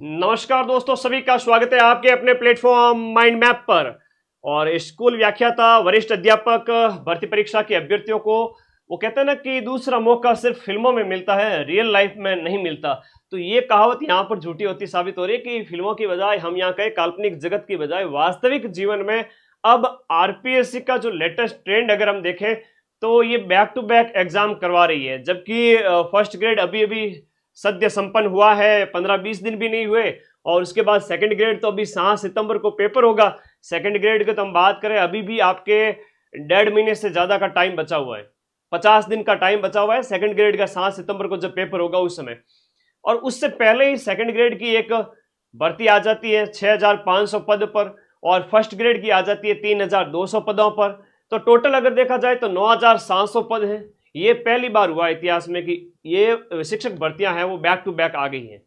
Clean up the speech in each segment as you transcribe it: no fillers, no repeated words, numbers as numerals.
नमस्कार दोस्तों, सभी का स्वागत है आपके अपने प्लेटफॉर्म माइंड मैप पर। और स्कूल व्याख्याता, वरिष्ठ अध्यापक, भर्ती परीक्षा के अभ्यर्थियों को वो कहते हैं ना कि दूसरा मौका सिर्फ फिल्मों में मिलता है, रियल लाइफ में नहीं मिलता। तो ये कहावत यहाँ पर झूठी होती साबित हो रही है कि फिल्मों की बजाय, हम यहाँ कहे काल्पनिक जगत की बजाय, वास्तविक जीवन में अब आरपीएससी का जो लेटेस्ट ट्रेंड अगर हम देखें तो ये बैक टू बैक एग्जाम करवा रही है। जबकि फर्स्ट ग्रेड अभी अभी सद्य संपन्न हुआ है, 15-20 दिन भी नहीं हुए। और उसके बाद सेकंड ग्रेड तो अभी 7 सितंबर को पेपर होगा। सेकंड ग्रेड की तो हम बात करें, अभी भी आपके 1.5 महीने से ज्यादा का टाइम बचा हुआ है, 50 दिन का टाइम बचा हुआ है सेकंड ग्रेड का। 7 सितंबर को जब पेपर होगा उस समय, और उससे पहले ही सेकंड ग्रेड की एक भर्ती आ जाती है 6500 पद पर, और फर्स्ट ग्रेड की आ जाती है 3200 पदों पर। तो टोटल अगर देखा जाए तो 9700 पद हैं। ये पहली बार हुआ इतिहास में कि ये शिक्षक भर्तियां हैं वो बैक टू बैक आ गई हैं।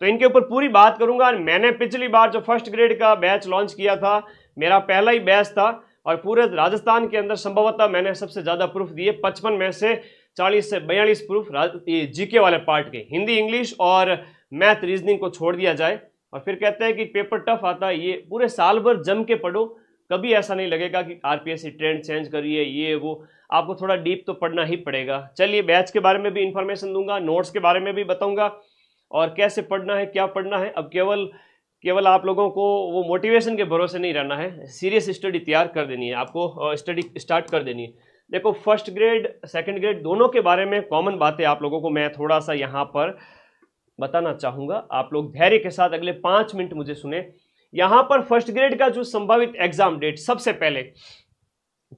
तो इनके ऊपर पूरी बात करूंगा। मैंने पिछली बार जो फर्स्ट ग्रेड का बैच लॉन्च किया था, मेरा पहला ही बैच था, और पूरे राजस्थान के अंदर संभवतः मैंने सबसे ज्यादा प्रूफ दिए। 55 में से 40 से 42 प्रूफ जीके वाले पार्ट के, हिंदी, इंग्लिश और मैथ, रीजनिंग को छोड़ दिया जाए। और फिर कहते हैं कि पेपर टफ आता है। ये पूरे साल भर जम के पढ़ो, कभी ऐसा नहीं लगेगा कि आरपीएससी ट्रेंड चेंज करिए ये वो। आपको थोड़ा डीप तो पढ़ना ही पड़ेगा। चलिए, बैच के बारे में भी इंफॉर्मेशन दूंगा, नोट्स के बारे में भी बताऊंगा, और कैसे पढ़ना है, क्या पढ़ना है। अब केवल आप लोगों को वो मोटिवेशन के भरोसे नहीं रहना है, सीरियस स्टडी तैयार कर देनी है, आपको स्टडी स्टार्ट कर देनी है। देखो, फर्स्ट ग्रेड सेकंड ग्रेड दोनों के बारे में कॉमन बातें आप लोगों को मैं थोड़ा सा यहाँ पर बताना चाहूँगा। आप लोग धैर्य के साथ अगले 5 मिनट मुझे सुने। यहाँ पर फर्स्ट ग्रेड का जो संभावित एग्जाम डेट, सबसे पहले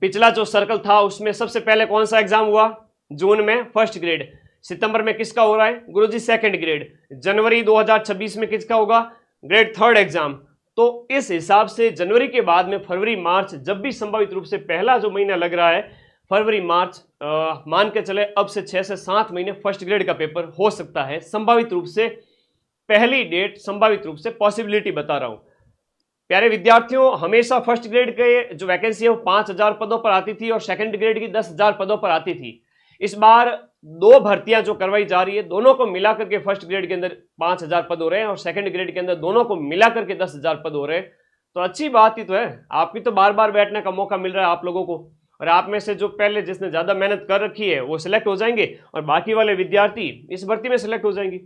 पिछला जो सर्कल था उसमें सबसे पहले कौन सा एग्जाम हुआ? जून में फर्स्ट ग्रेड। सितंबर में किसका हो रहा है गुरुजी? Second grade. जनवरी 2026 में किसका होगा? Grade third exam. तो इस हिसाब से जनवरी के बाद में फरवरी मार्च, जब भी संभावित रूप से पहला जो महीना लग रहा है फरवरी मार्च, मान के चले अब से 6 से 7 महीने फर्स्ट ग्रेड का पेपर हो सकता है संभावित रूप से। पहली डेट संभावित रूप से, पॉसिबिलिटी बता रहा हूं। प्यारे विद्यार्थियों, हमेशा फर्स्ट ग्रेड के जो वैकेंसी है वो 5000 पदों पर आती थी और सेकंड ग्रेड की 10,000 पदों पर आती थी। इस बार 2 भर्तियां जो करवाई जा रही है, दोनों को मिलाकर के फर्स्ट ग्रेड के अंदर 5000 पद हो रहे हैं और सेकंड ग्रेड के अंदर दोनों को मिलाकर के 10,000 पद हो रहे हैं। तो अच्छी बात ही तो है। आपकी तो बार बार बैठने का मौका मिल रहा है आप लोगों को, और आप में से जो पहले जिसने ज्यादा मेहनत कर रखी है वो सिलेक्ट हो जाएंगे, और बाकी वाले विद्यार्थी इस भर्ती में सिलेक्ट हो जाएंगे।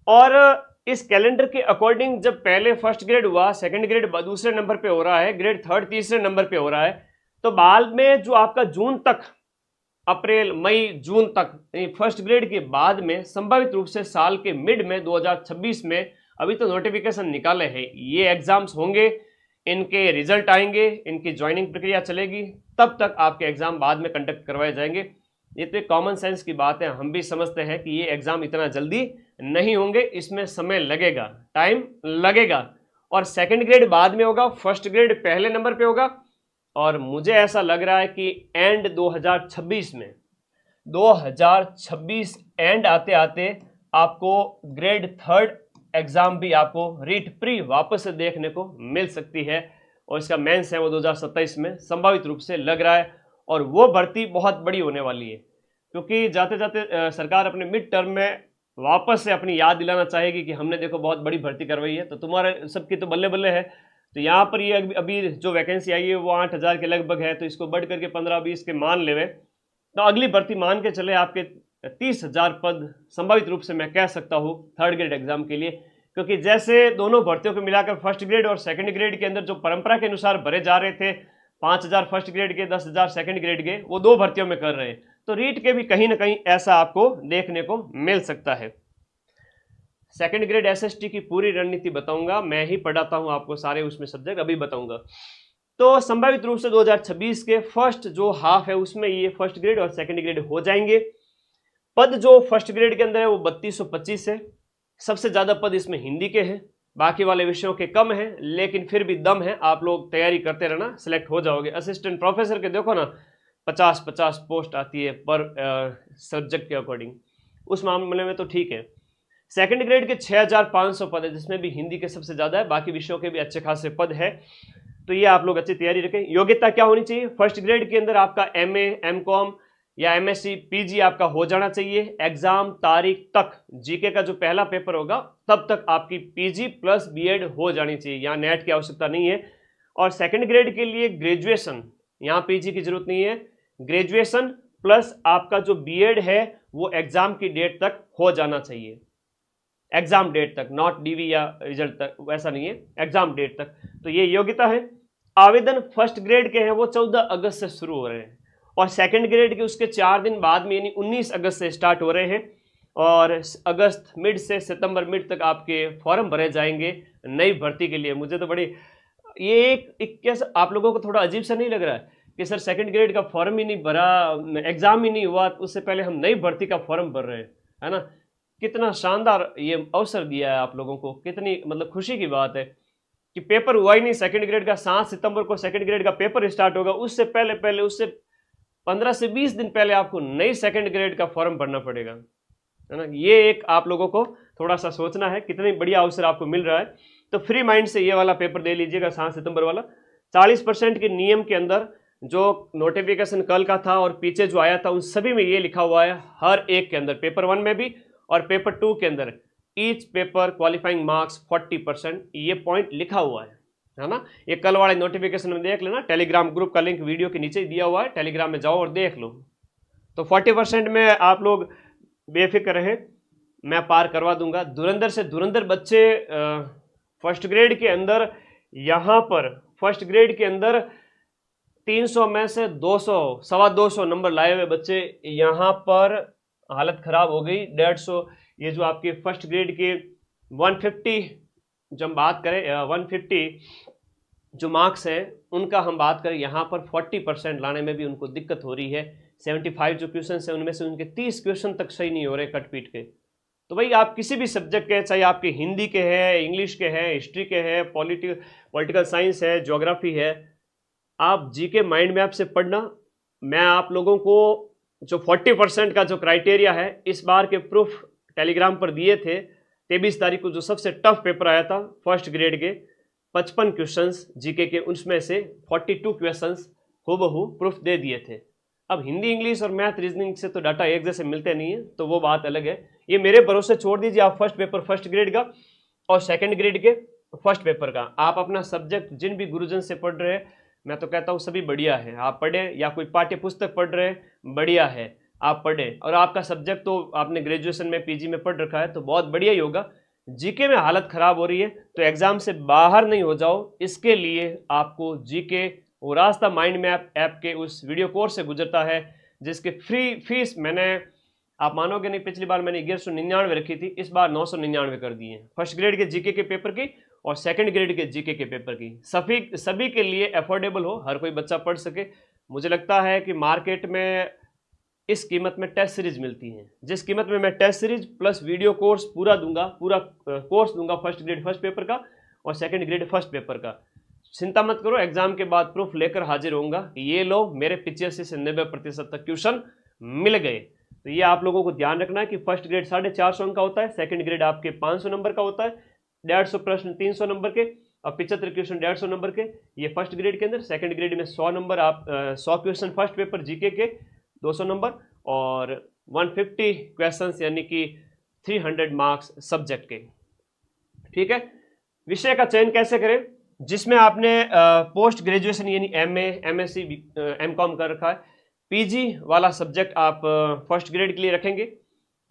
और इस कैलेंडर के अकॉर्डिंग जब पहले फर्स्ट ग्रेड हुआ, सेकंड ग्रेड दूसरे नंबर पे हो रहा है, ग्रेड थर्ड तीसरे नंबर पे हो रहा है, तो बाद में जो आपका जून तक, अप्रैल मई जून तक, फर्स्ट ग्रेड के बाद में संभावित रूप से साल के मिड में 2026 में, अभी तो नोटिफिकेशन निकाले हैं, ये एग्जाम्स होंगे, इनके रिजल्ट आएंगे, इनकी ज्वाइनिंग प्रक्रिया चलेगी, तब तक आपके एग्जाम बाद में कंडक्ट करवाए जाएंगे। ये तो कॉमन सेंस की बात है, हम भी समझते हैं कि ये एग्जाम इतना जल्दी नहीं होंगे, इसमें समय लगेगा, टाइम लगेगा। और सेकंड ग्रेड बाद में होगा, फर्स्ट ग्रेड पहले नंबर पे होगा। और मुझे ऐसा लग रहा है कि एंड 2026 में, 2026 एंड आते आते आपको ग्रेड थर्ड एग्जाम भी आपको रीट प्री वापस से देखने को मिल सकती है, और इसका मेंस है वो 2027 में संभावित रूप से लग रहा है। और वो भर्ती बहुत बड़ी होने वाली है, क्योंकि जाते जाते सरकार अपने मिड टर्म में वापस से अपनी याद दिलाना चाहेगी कि हमने देखो बहुत बड़ी भर्ती करवाई है, तो तुम्हारे सबकी तो बल्ले बल्ले है। तो यहाँ पर ये अभी जो वैकेंसी आई है वो 8000 के लगभग है, तो इसको बढ़ करके 15-20 के मान लेवे, तो अगली भर्ती मान के चले आपके 30,000 पद संभावित रूप से मैं कह सकता हूँ थर्ड ग्रेड एग्जाम के लिए। क्योंकि जैसे दोनों भर्तियों को मिलाकर फर्स्ट ग्रेड और सेकंड ग्रेड के अंदर जो परंपरा के अनुसार भरे जा रहे थे, 5000 फर्स्ट ग्रेड के, 10,000 सेकंड ग्रेड के, वो 2 भर्तियों में कर रहे हैं। तो रीट के भी कहीं ना कहीं ऐसा आपको देखने को मिल सकता है। सेकंड ग्रेड एसएसटी की पूरी रणनीति बताऊंगा, मैं ही पढ़ाता हूं आपको सारे उसमें सब्जेक्ट, अभी बताऊंगा। तो संभावित रूप से 2026 के फर्स्ट जो हाफ है उसमें ये फर्स्ट ग्रेड और सेकंड ग्रेड हो जाएंगे। पद जो फर्स्ट ग्रेड के अंदर है वो 3225 है। सबसे ज्यादा पद इसमें हिंदी के हैं, बाकी वाले विषयों के कम है, लेकिन फिर भी दम है, आप लोग तैयारी करते रहना, सिलेक्ट हो जाओगे। असिस्टेंट प्रोफेसर के देखो ना 50-50 पोस्ट आती है पर सब्जेक्ट के अकॉर्डिंग, उस मामले में तो ठीक है। सेकंड ग्रेड के 6500 पद है, जिसमें भी हिंदी के सबसे ज्यादा है, बाकी विषयों के भी अच्छे खासे पद है। तो ये आप लोग अच्छी तैयारी रखें। योग्यता क्या होनी चाहिए? फर्स्ट ग्रेड के अंदर आपका एमए, एमकॉम या एमएससी पीजी आपका हो जाना चाहिए एग्जाम तारीख तक। जीके का जो पहला पेपर होगा तब तक आपकी पीजी प्लस बीएड हो जानी चाहिए, यहाँ नेट की आवश्यकता नहीं है। और सेकंड ग्रेड के लिए ग्रेजुएशन, यहाँ पीजी की जरूरत नहीं है, ग्रेजुएशन प्लस आपका जो बीएड है वो एग्जाम की डेट तक हो जाना चाहिए, एग्जाम डेट तक, नॉट डीवी या रिजल्ट तक, वैसा नहीं है, एग्जाम डेट तक। तो ये योग्यता है। आवेदन फर्स्ट ग्रेड के हैं वो 14 अगस्त से शुरू हो रहे हैं और सेकंड ग्रेड के उसके 4 दिन बाद में यानी 19 अगस्त से स्टार्ट हो रहे हैं और अगस्त मिड से सितंबर मिड तक आपके फॉर्म भरे जाएंगे नई भर्ती के लिए। मुझे तो बड़ी ये एक कैसा आप लोगों को थोड़ा अजीब सा नहीं लग रहा है कि सर सेकंड ग्रेड का फॉर्म ही नहीं भरा, एग्जाम ही नहीं हुआ, उससे पहले हम नई भर्ती का फॉर्म भर रहे हैं, है ना। कितना शानदार ये अवसर दिया है आप लोगों को, कितनी मतलब खुशी की बात है कि पेपर हुआ ही नहीं सेकंड ग्रेड का। 7 सितंबर को सेकंड ग्रेड का पेपर स्टार्ट होगा, उससे पहले उससे 15 से 20 दिन पहले आपको नई सेकंड ग्रेड का फॉर्म भरना पड़ेगा, है ना। ये एक आप लोगों को थोड़ा सा सोचना है, कितनी बढ़िया अवसर आपको मिल रहा है। तो फ्री माइंड से ये वाला पेपर दे लीजिएगा 7 सितंबर वाला। 40% के नियम के अंदर जो नोटिफिकेशन कल का था और पीछे जो आया था उन सभी में ये लिखा हुआ है, हर एक के अंदर, पेपर 1 में भी और पेपर 2 के अंदर, ईच पेपर क्वालिफाइंग मार्क्स 40%, ये पॉइंट लिखा हुआ है ना। ये कल वाले नोटिफिकेशन में देख लेना, टेलीग्राम ग्रुप का लिंक वीडियो के नीचे दिया हुआ है, टेलीग्राम में जाओ और देख लो। तो 40% में आप लोग बेफिक्र रहें, मैं पार करवा दूंगा। धुरंधर से धुरंधर बच्चे फर्स्ट ग्रेड के अंदर, यहाँ पर फर्स्ट ग्रेड के अंदर 300 में से 200, 250 नंबर लाए हुए बच्चे, यहाँ पर हालत खराब हो गई। 150 ये जो आपके फर्स्ट ग्रेड के 150, जब बात करें 150 जो मार्क्स हैं उनका हम बात करें, यहाँ पर 40% लाने में भी उनको दिक्कत हो रही है। 75 जो क्वेश्चन हैं उनमें से उनके 30 क्वेश्चन तक सही नहीं हो रहे कट पीट के। तो भाई आप किसी भी सब्जेक्ट के, चाहे आपके हिंदी के हैं, इंग्लिश के हैं, हिस्ट्री के हैं, पॉलिटिकल साइंस है, ज्योग्राफी है, आप जीके माइंड मैप से पढ़ना। मैं आप लोगों को जो 40% का जो क्राइटेरिया है इस बार के प्रूफ टेलीग्राम पर दिए थे। 23 तारीख को जो सबसे टफ पेपर आया था फर्स्ट ग्रेड के 55 क्वेश्चंस जीके के, उसमें से 42 क्वेश्चंस हूबहू प्रूफ दे दिए थे। अब हिंदी, इंग्लिश और मैथ, रीजनिंग से तो डाटा एक जैसे मिलते नहीं है, तो वो बात अलग है। ये मेरे भरोसे छोड़ दीजिए आप फर्स्ट पेपर फर्स्ट ग्रेड का और सेकेंड ग्रेड के फर्स्ट पेपर का। आप अपना सब्जेक्ट जिन भी गुरुजन से पढ़ रहे हैं, मैं तो कहता हूँ सभी बढ़िया है, आप पढ़ें, या कोई पाठ्य पुस्तक पढ़ रहे हैं बढ़िया है, आप पढ़ें। और आपका सब्जेक्ट तो आपने ग्रेजुएशन में पीजी में पढ़ रखा है तो बहुत बढ़िया ही होगा। जीके में हालत खराब हो रही है तो एग्जाम से बाहर नहीं हो जाओ, इसके लिए आपको जीके वो रास्ता माइंड मैप ऐप के उस वीडियो कोर्स से गुजरता है, जिसके फ्री फीस मैंने, आप मानोगे नहीं, पिछली बार मैंने 1199 रखी थी, इस बार 999 कर दी है फर्स्ट ग्रेड के जीके के पेपर की और सेकंड ग्रेड के जीके के पेपर की। सभी के लिए अफोर्डेबल हो, हर कोई बच्चा पढ़ सके। मुझे लगता है कि मार्केट में इस कीमत में टेस्ट सीरीज मिलती है, जिस कीमत में मैं test series plus video course पूरा दूंगा, पूरा कोर्स दूंगा फर्स्ट ग्रेड फर्स्ट पेपर का और सेकंड ग्रेड फर्स्ट पेपर का। चिंता मत करो, एग्जाम के बाद प्रूफ लेकर हाजिर होऊंगा कि ये लो मेरे 85 से 90% तक क्वेश्चन मिल गए। तो ये आप लोगों को ध्यान रखना है कि फर्स्ट ग्रेड 450 अंक का होता है, सेकंड ग्रेड आपके 500 नंबर का होता है, 150 प्रश्न 300 नंबर के और 75 क्वेश्चन 150 नंबर के, ये फर्स्ट ग्रेड के अंदर। सेकंड ग्रेड में 100 नंबर, आप 100 क्वेश्चन फर्स्ट पेपर जीके के 200 नंबर और 150 क्वेश्चंस यानी कि 300 मार्क्स सब्जेक्ट के। ठीक है, विषय का चयन कैसे करें? जिसमें आपने पोस्ट ग्रेजुएशन यानी एमए, एमएससी, एमकॉम कर रखा है, पीजी वाला सब्जेक्ट आप फर्स्ट ग्रेड के लिए रखेंगे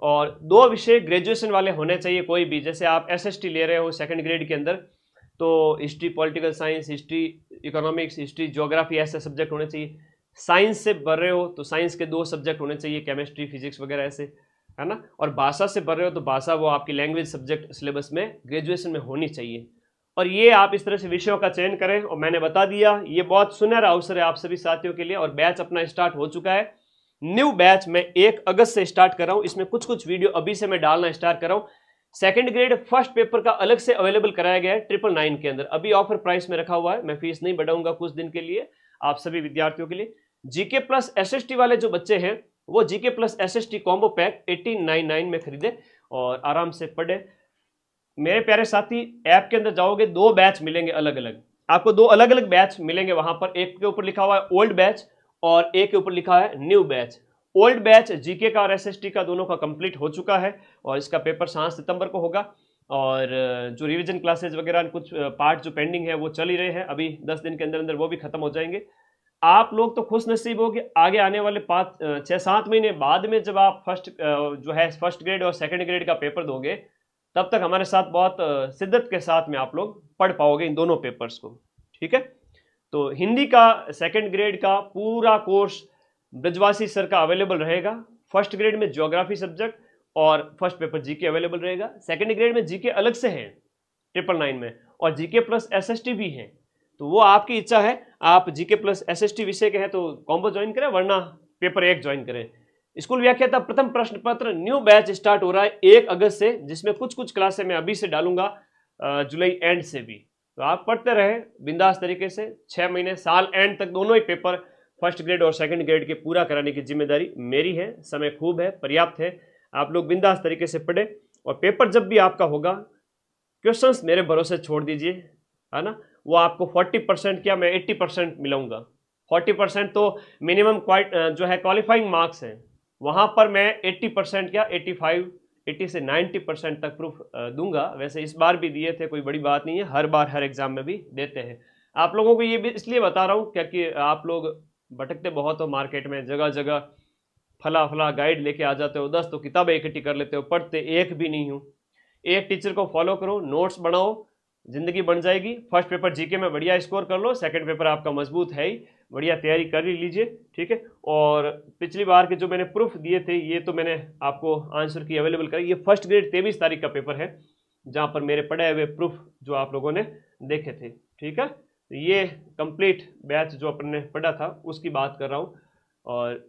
और 2 विषय ग्रेजुएशन वाले होने चाहिए कोई भी। जैसे आप एसएसटी ले रहे हो सेकंड ग्रेड के अंदर तो history, political science, history, economics, history, geography ऐसे सब्जेक्ट होने चाहिए। साइंस से भर रहे हो तो साइंस के 2 सब्जेक्ट होने चाहिए, केमिस्ट्री, फिजिक्स वगैरह ऐसे, है ना। और भाषा से भर रहे हो तो भाषा वो आपकी लैंग्वेज सब्जेक्ट सिलेबस में ग्रेजुएशन में होनी चाहिए। और ये आप इस तरह से विषयों का चयन करें। और मैंने बता दिया, ये बहुत सुनहरा अवसर है आप सभी साथियों के लिए। और बैच अपना स्टार्ट हो चुका है, न्यू बैच मैं 1 अगस्त से स्टार्ट कर रहा हूँ। इसमें कुछ वीडियो अभी से मैं डालना स्टार्ट कर रहा हूँ। सेकंड ग्रेड फर्स्ट पेपर का अलग से अवेलेबल कराया गया है 999 के अंदर, अभी ऑफर प्राइस में रखा हुआ है, मैं फीस नहीं बढ़ाऊंगा कुछ दिन के लिए आप सभी विद्यार्थियों के लिए। जीके प्लस एसएसटी वाले जो बच्चे हैं वो GK plus SST combo pack 1899 में खरीदे और आराम से पढ़े। मेरे प्यारे साथी, ऐप के अंदर जाओगे 2 बैच मिलेंगे अलग अलग, आपको 2 अलग अलग बैच मिलेंगे वहां पर। एक के ऊपर लिखा हुआ है ओल्ड बैच और एक के ऊपर लिखा है new batch. Old batch GK का और एसएसटी का दोनों का कंप्लीट हो चुका है और इसका पेपर 7 सितंबर को होगा। और जो रिवीजन क्लासेज वगैरह कुछ पार्ट जो पेंडिंग है वो चल ही रहे हैं, अभी 10 दिन के अंदर अंदर वो भी खत्म हो जाएंगे। आप लोग तो खुश नसीब हो कि आगे आने वाले 6-7 महीने बाद में जब आप फर्स्ट ग्रेड और सेकंड ग्रेड का पेपर दोगे, तब तक हमारे साथ बहुत शिद्दत के साथ में आप लोग पढ़ पाओगे इन दोनों पेपर्स को। ठीक है, तो हिंदी का सेकंड ग्रेड का पूरा कोर्स ब्रजवासी सर का अवेलेबल रहेगा। फर्स्ट ग्रेड में ज्योग्राफी सब्जेक्ट और फर्स्ट पेपर जीके अवेलेबल रहेगा। सेकंड ग्रेड में जीके अलग से है 999 में, और जीके प्लस एसएसटी भी है। तो वो आपकी इच्छा है, आप जीके प्लस एसएसटी विषय के हैं तो कॉम्बो ज्वाइन करें, वरना पेपर 1 ज्वाइन करें। स्कूल व्याख्याता प्रथम प्रश्न पत्र न्यू बैच स्टार्ट हो रहा है 1 अगस्त से, जिसमें कुछ क्लासें मैं अभी से डालूंगा, जुलाई एंड से भी। तो आप पढ़ते रहे बिंदास तरीके से, 6 महीने साल एंड तक दोनों ही पेपर फर्स्ट ग्रेड और सेकंड ग्रेड के पूरा कराने की जिम्मेदारी मेरी है। समय खूब है, पर्याप्त है, आप लोग बिंदास तरीके से पढ़े। और पेपर जब भी आपका होगा, क्वेश्चंस मेरे भरोसे छोड़ दीजिए, है ना। वो आपको 40% क्या, मैं 80% मिलाऊंगा। 40% तो मिनिमम जो है क्वालिफाइंग मार्क्स हैं, वहां पर मैं 80% क्या 80 से 90% तक प्रूफ दूंगा। वैसे इस बार भी दिए थे, कोई बड़ी बात नहीं है, हर बार हर एग्जाम में भी देते हैं। आप लोगों को ये भी इसलिए बता रहा हूँ क्योंकि आप लोग भटकते बहुत हो मार्केट में, जगह जगह फला गाइड लेके आ जाते हो, 10 तो किताबें इकट्ठी कर लेते हो, पढ़ते एक भी नहीं हूँ। एक टीचर को फॉलो करो, नोट्स बनाओ, जिंदगी बन जाएगी। फर्स्ट पेपर जीके में बढ़िया स्कोर कर लो, सेकंड पेपर आपका मजबूत है ही, बढ़िया तैयारी कर ही लीजिए। ठीक है, और पिछली बार के जो मैंने प्रूफ दिए थे, ये तो मैंने आपको आंसर की अवेलेबल करी। ये फर्स्ट ग्रेड 23 तारीख का पेपर है, जहाँ पर मेरे पढ़े हुए प्रूफ जो आप लोगों ने देखे थे। ठीक है, तो ये कंप्लीट बैच जो अपन ने पढ़ा था उसकी बात कर रहा हूँ। और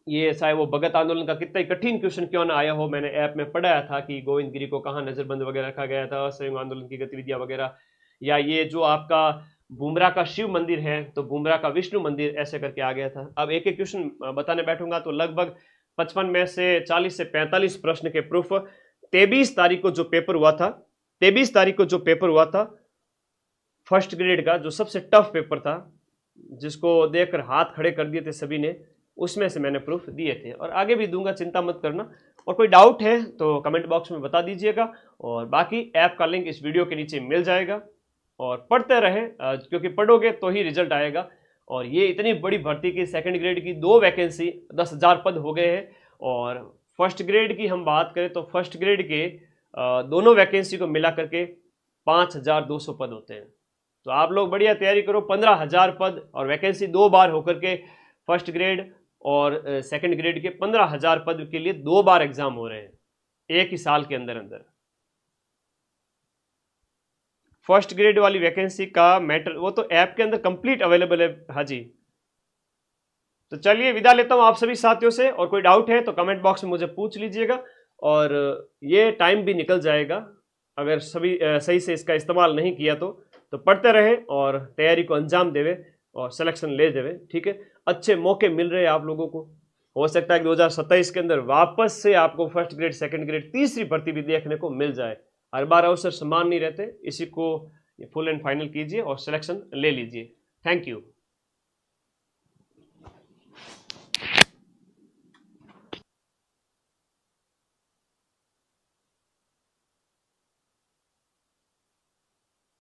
ये चाहे वो भगत आंदोलन का कितना ही कठिन क्वेश्चन क्यों ना आया हो, मैंने ऐप में पढ़ाया था कि गोविंद गिरी को कहाँ नजरबंद वगैरह रखा गया था, असहयोग आंदोलन की गतिविधियां वगैरह, या ये जो आपका बुमरा का शिव मंदिर है तो बुमरा का विष्णु मंदिर, ऐसे करके आ गया था। अब एक एक क्वेश्चन बताने बैठूंगा तो लगभग 55 में से 40 से 45 प्रश्न के प्रूफ 23 तारीख को जो पेपर हुआ था, 23 तारीख को जो पेपर हुआ था फर्स्ट ग्रेड का, जो सबसे टफ पेपर था, जिसको देखकर हाथ खड़े कर दिए थे सभी ने, उसमें से मैंने प्रूफ दिए थे और आगे भी दूंगा, चिंता मत करना। और कोई डाउट है तो कमेंट बॉक्स में बता दीजिएगा, और बाकी ऐप का लिंक इस वीडियो के नीचे मिल जाएगा। और पढ़ते रहें, क्योंकि पढ़ोगे तो ही रिजल्ट आएगा। और ये इतनी बड़ी भर्ती की सेकंड ग्रेड की 2 वैकेंसी 10,000 पद हो गए हैं, और फर्स्ट ग्रेड की हम बात करें तो फर्स्ट ग्रेड के दोनों वैकेंसी को मिला करके 5,200 पद होते हैं। तो आप लोग बढ़िया तैयारी करो, 15,000 पद, और वैकेंसी 2 बार होकर के फर्स्ट ग्रेड और सेकंड ग्रेड के 15,000 पद के लिए 2 बार एग्जाम हो रहे हैं एक ही साल के अंदर अंदर। फर्स्ट ग्रेड वाली वैकेंसी का मैटर वो तो ऐप के अंदर कंप्लीट अवेलेबल है। हाँ जी, तो चलिए विदा लेता हूं आप सभी साथियों से, और कोई डाउट है तो कमेंट बॉक्स में मुझे पूछ लीजिएगा। और ये टाइम भी निकल जाएगा अगर सभी सही से इसका इस्तेमाल नहीं किया तो पढ़ते रहे और तैयारी को अंजाम देवे और सिलेक्शन ले देवे। ठीक है, अच्छे मौके मिल रहे हैं आप लोगों को। हो सकता है कि 2027 के अंदर वापस से आपको फर्स्ट ग्रेड सेकंड ग्रेड तीसरी भर्ती भी देखने को मिल जाए। हर बार अवसर समान नहीं रहते, इसी को फुल एंड फाइनल कीजिए और सिलेक्शन ले लीजिए। Thank you.